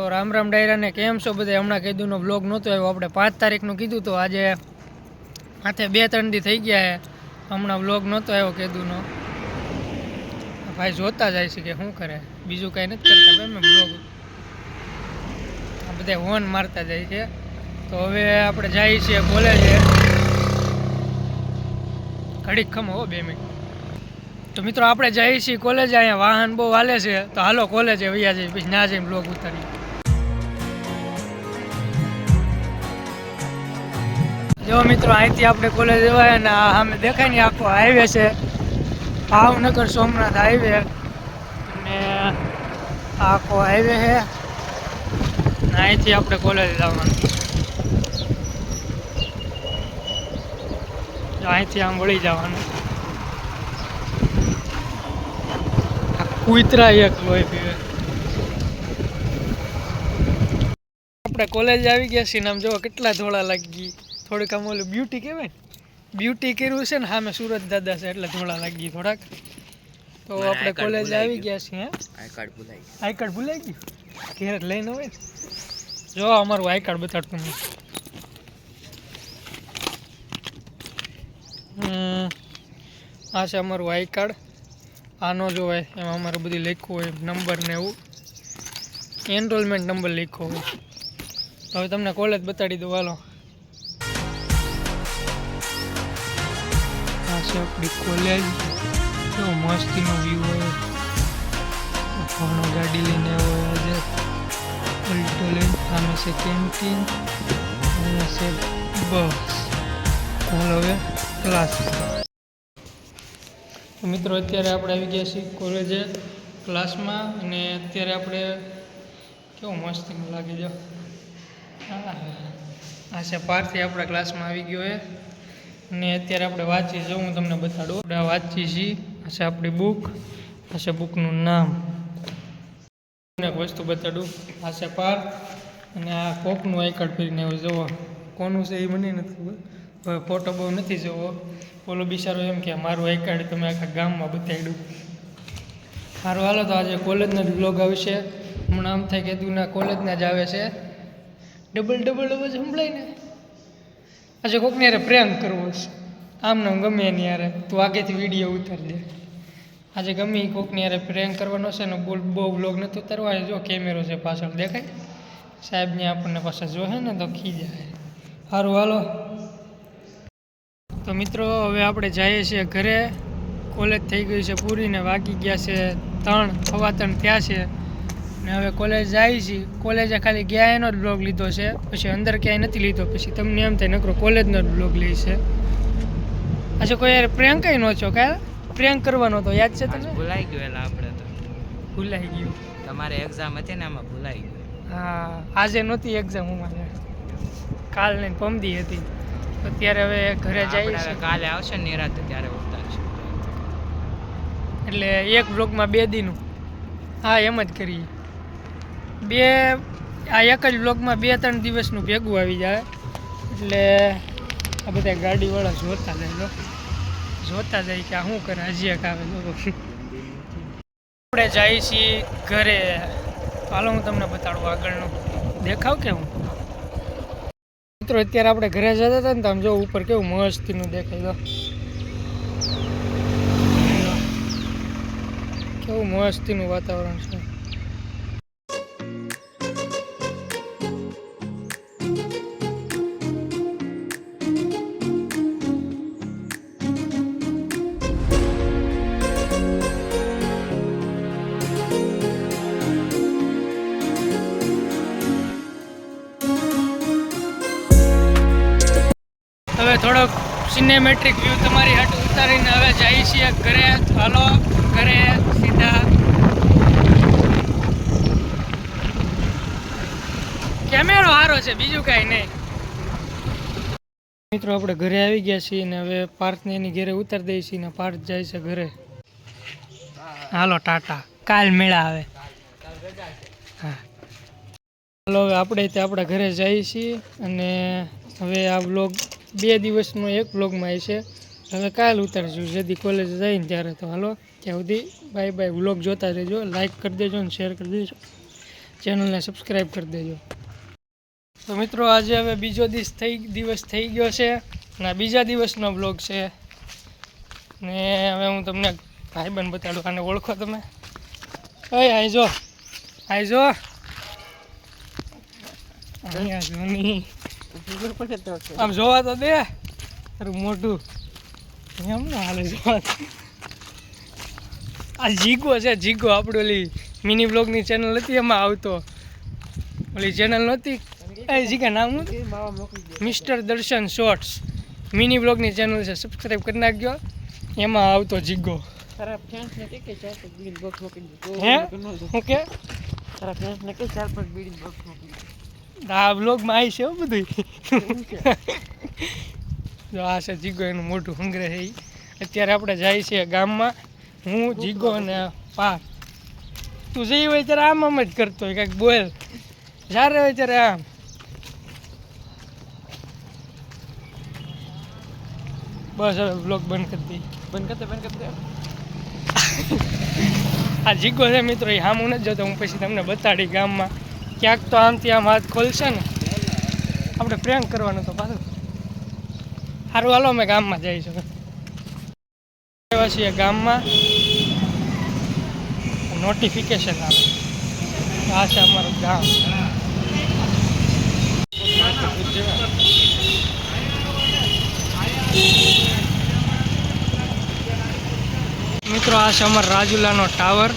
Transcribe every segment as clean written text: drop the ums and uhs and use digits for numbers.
રામ રામ ડાયરા ને કેમ છો બધા? હમણાં કીધુંનો બ્લોગ નહોતો આવ્યો, આપણે 5 તારીખનું કીધું તો આજે માથે 2-3 દી થઈ ગયા છે. હમણાં બ્લોગ નહોતો આવ્યો કીધુંનો. ભાઈ જોતા જાય છે કે શું કરે, બીજું કાંઈ નથી કરતા ભાઈ. મેં બ્લોગ આ બધા હોર્ન મારતા જાય છે. તો હવે આપણે જઈએ છીએ કોલેજે. ઘડીક ખમો હો 2 મિનિટ. તો મિત્રો આપણે જઈએ છીએ કોલેજે. અહીંયા વાહન બહુ હાલે છે તો હાલો કોલેજે વૈયા જઈએ, પછી ના જઈને બ્લોગ ઉતારીએ. જો મિત્રો અહીંથી આપણે કોલેજ જવાય અને સામે દેખાય ને આખો હાઈવે છે, ભાવનગર સોમનાથ હાઈવે. અને આખો હાઈવે છે, અહીંથી આપણે કોલેજ જવાનું. અહીંથી આમ વળી જવાનું. કૂતરા એક લોહી પીવે. આપણે કોલેજ આવી ગયા છીએ ને આમ જો કેટલા ધોળા લાગી. થોડીક આમ ઓલું બ્યુટી કહેવાય ને, બ્યુટી કર્યું છે ને સામે સુરત દાદા છે એટલે ધોળા લાગી થોડાક. તો આપણે કોલેજ આવી ગયા છીએ. આઈ કાર્ડ ભૂલાઈ ગયું, ઘેર લઈને હોય ને. જો અમારું આઈ કાર્ડ બતાડતું નહીં. આ છે અમારું આઈ કાર્ડ. આનો જોવાય એમાં અમારું બધું લખ્યું હોય, નંબર ને એવું, એનરોલમેન્ટ નંબર લખ્યો હોય. હવે તમને કોલેજ બતાડી દઉં હાલો. આ છે આપણી કોલેજ. કેવો મસ્તીનો વ્યૂ હોય. ઘણો ગાડી લઈને હોય આજે અલ્ટો લઈને. આમે છે કેન્ટીન, અહીંયા છે બસ. હાલો હવે ક્લાસ. તો મિત્રો અત્યારે આપણે આવી ગયા છીએ કોલેજે ક્લાસમાં. અને અત્યારે આપણે કેવું મસ્તીનું લાગી જાઓ. આ છે પાર્થથી આપણા ક્લાસમાં આવી ગયો છે. અને અત્યારે આપણે વાંચી જો હું તમને બતાડું. આપણે વાંચી છીએ. આ છે આપણી બુક. આ છે બુકનું નામ. એક વસ્તુ બતાડું. આ છે પાર્થ અને આ કોકનું આઈ કાર્ડ ફરીને આવ્યો. જુઓ કોનું છે એ મને નથી ખબર. હવે ફોટો બહુ નથી જોવો. ઓલો બિચારો એમ કે મારું આઈ કાર્ડ તમે આખા ગામમાં બતાવ્યું. સારું હાલો તો આજે કોલેજનો જ બ્લોગ આવશે. હમણાં આમ થાય કે દુના કોલેજના જ આવે છે. ડબલ અવાજ સંભળાય ને. આજે કોકને યારે પ્રેન્ક કરવો છે. આમ નામ ગમે એની યારે તું આગેથી વિડીયો ઉતારજે. આજે ગમે એ કોકની યારે પ્રેન્ક કરવાનો છે ને બહુ બ્લોગ નથી ઉતારવા. જો કેમેરો છે પાછળ દેખાય. સાહેબને આપણને પાછા જોહે ને તો ખી જાય. સારું હાલો તો મિત્રો હવે આપણે જઈએ છીએ ઘરે. કોલેજ થઈ ગઈ છે પૂરી ને વાગી ગયા છે 3:15 થયા છે. ને હવે કોલેજ જાય છીએ. કોલેજે ખાલી ગયા એનો જ બ્લોગ લીધો છે, પછી અંદર ક્યાંય નથી લીધો. પછી તમને એમ થાય નકરો કોલેજનો જ બ્લોગ લે છે. આજે કોઈ યાર પ્રેન્ક ન છો કાં? પ્રેન્ક કરવાનો તો યાદ છે તમને? ભૂલાઈ ગયું એટલે આપણે તો ભૂલાઈ ગયું. તમારે એક્ઝામ હતી ને આમાં ભૂલાઈ ગયું. હા આજે નહોતી એક્ઝામ અમારે, કાલ ને પમદી હતી. અત્યારે હવે ઘરે જઈએ છીએ. કાલે આવશે ને નિરાતે ત્યારે ઉતારશું. એટલે એક બ્લોગમાં 2 દીનું. હા એમ જ કરીએ. આ એક જ બ્લોગમાં 2-3 દિવસનું ભેગું આવી જાય. એટલે આ બધા ગાડીવાળા જોતા જાય કે આ શું કરે. હજી એક આવે આપણે જઈએ છીએ ઘરે. હાલો હું તમને બતાડું આગળનું દેખાવ કે હું. મિત્રો અત્યારે આપણે ઘરે જતા હતા ને તો આમ જો ઉપર કેવું મસ્તીનું દેખાય. કેવું મસ્તીનું વાતાવરણ છે. હવે થોડોક સિનેમેટ્રિક વ્યૂ તમારી હાટુ ઉતારીને હવે જઈએ છીએ ઘરે. હાલો ઘરે સીધા. કેમેરો સારો છે બીજું કાંઈ નહીં. મિત્રો આપણે ઘરે આવી ગયા છીએ ને હવે પાર્થને એની ઘરે ઉતારી દઈએ છીએ ને પાર્થ જાય છે ઘરે. હાલો ટાટા, કાલ મેળા આવે. હા હાલો હવે આપણે આપણા ઘરે જઈએ છીએ. અને હવે આ બ્લોગ 2 દિવસનો એક બ્લોગમાં છે. હવે કાલ ઉતારશું જેથી કોલેજ જઈને ત્યારે. તો હાલો ત્યાં સુધી બાય બાય. વ્લોગ જોતા રહેજો, લાઈક કરી દેજો અને શેર કરી દેજો. ચેનલને સબસ્ક્રાઈબ કરી દેજો. તો મિત્રો આજે હવે બીજો દિવસ થઈ ગયો છે અને આ બીજા દિવસનો બ્લોગ છે ને હવે હું તમને ભાઈબંધ બતાડું. આને ઓળખો તમે? ઓય આઈજો અહીંયા જો નહીં, આમ જોવા તો દે તારું મોઢું એમ ના હાલે જોવા. આ જીગો છે, જીગો આપણે ઓલી મિની બ્લોગની ચેનલ હતી એમાં આવતો. ઓલી ચેનલ નહોતી એ જીગા નામ મિસ્ટર દર્શન શોર્ટ્સ મિની બ્લોગની ચેનલ છે, સબસ્ક્રાઈબ કરી નાખજો. એમાં આવતો જીગો. હે હું કે આ બ્લોગમાં આવી છે બધું. જો આ છે જીગો, એનું મોટું સંગ્રહ છે. અત્યારે આપણે જાય છીએ ગામમાં, હું જીગો અને પાર. તું જઈ હોય ત્યારે આમ જ કરતો હોય, કાંઈક બોલ. જ્યારે હોય ત્યારે આમ. બસ હવે બ્લોગ બંધ કરી દઈ. બંધ કરી દે. આ જીગો છે મિત્રો, એ સામું નથી જોતો. હું પછી તમને બતાડી ગામમાં ક્યાંક તો આમથી આમ હાથ ખોલશે ને, આપણે પ્રેન્ક કરવાનો તો પાછું. સારું હાલો અમે ગામમાં જઈ શકીએ. છીએ ગામમાં, નોટિફિકેશન આવે. આ છે અમારું ગામ. મિત્રો આ છે અમારા રાજુલાનો ટાવર.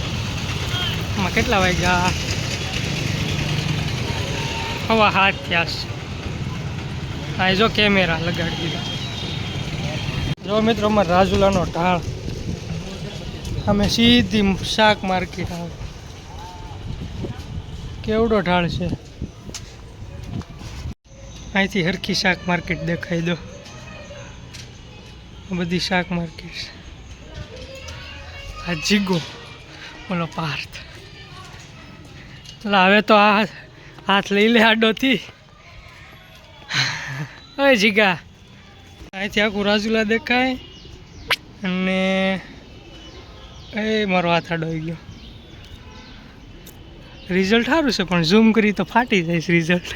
એમાં કેટલા વાગ્યા? 7:15 થયા છે. આ જો કેમેરા લગાડી દીધા. જો મિત્રો અમારા રાજુલાનો ઢાળ. અમે સીધી શાક માર્કેટ આવે. કેવડો ઢાળ છે. અહીંથી હરખી શાક માર્કેટ દેખાઈ દો. બધી શાક માર્કેટ છે. આ જીગો બોલો પાર્થ. હવે તો આ હાથ લઈ લે આડોથી. અરે જીગા, અહીંથી આખું રાજુલા દેખાય. અને એ મારો હાથ આડો આવી ગયો. રિઝલ્ટ સારું છે પણ ઝૂમ કરી તો ફાટી જાય છે રિઝલ્ટ.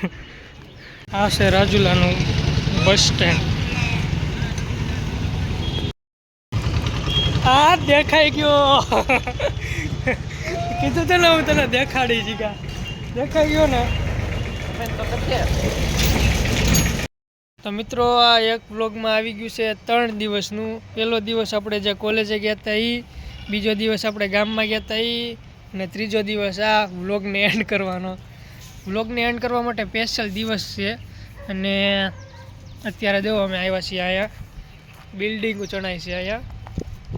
આ છે રાજુલાનું બસ સ્ટેન્ડ. આ દેખાઈ ગયો. કીધું તો ને હું તને દેખાડી જીગા. દેખાઈ ગયો ને. તો મિત્રો આ એક બ્લોગમાં આવી ગયું છે 3 દિવસનું. પહેલો દિવસ આપણે જે કોલેજે ગયા હતા એ, બીજો દિવસ આપણે ગામમાં ગયા હતા એ, અને ત્રીજો દિવસ આ વ્લોગને એન્ડ કરવાનો. વ્લોગને એન્ડ કરવા માટે સ્પેશિયલ દિવસ છે. અને અત્યારે જો અમે આવ્યા છીએ અહીંયા, બિલ્ડિંગો ચણાય છે અહીંયા.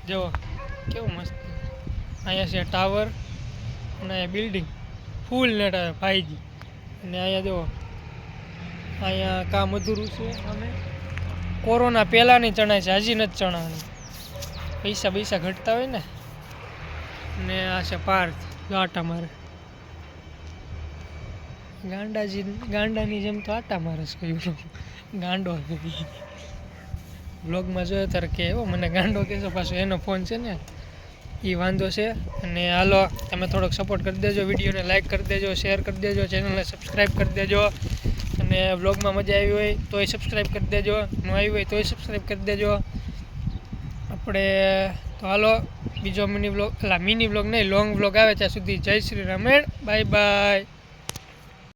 જુઓ કેવું મસ્ત. અહીંયા છે ટાવર અને અહીંયા બિલ્ડિંગ ફૂલ નેટ આવે 5G. અને અહીંયા જુઓ, અહીંયા કામ અધૂરું છે. અમે કોરોના પહેલાંની ચણાય છે, હજી નથી ચણાણી. પૈસા ઘટતા હોય ને. ને આ છે પાર્થ, જો આટા મારે. ગાંડાની જેમ તો આટા મારે છે. કહ્યું ગાંડો. બ્લોગમાં જોયો ત્યારે કે એવો મને ગાંડો કહેશો, પાછો એનો ફોન છે ને એ વાંધો છે. અને હાલો તમે થોડોક સપોર્ટ કરી દેજો, વિડીયોને લાઇક કરી દેજો, શેર કરી દેજો, ચેનલને સબસ્ક્રાઈબ કરી દેજો. અને બ્લોગમાં મજા આવી હોય તોય સબસ્ક્રાઈબ કરી દેજો, ન આવી હોય તોય સબસ્ક્રાઈબ કરી દેજો. આપણે તો હાલો બીજો મિની બ્લોગ નહીં, લોંગ બ્લોગ આવે ત્યાં સુધી જય શ્રી રામ. Bye bye.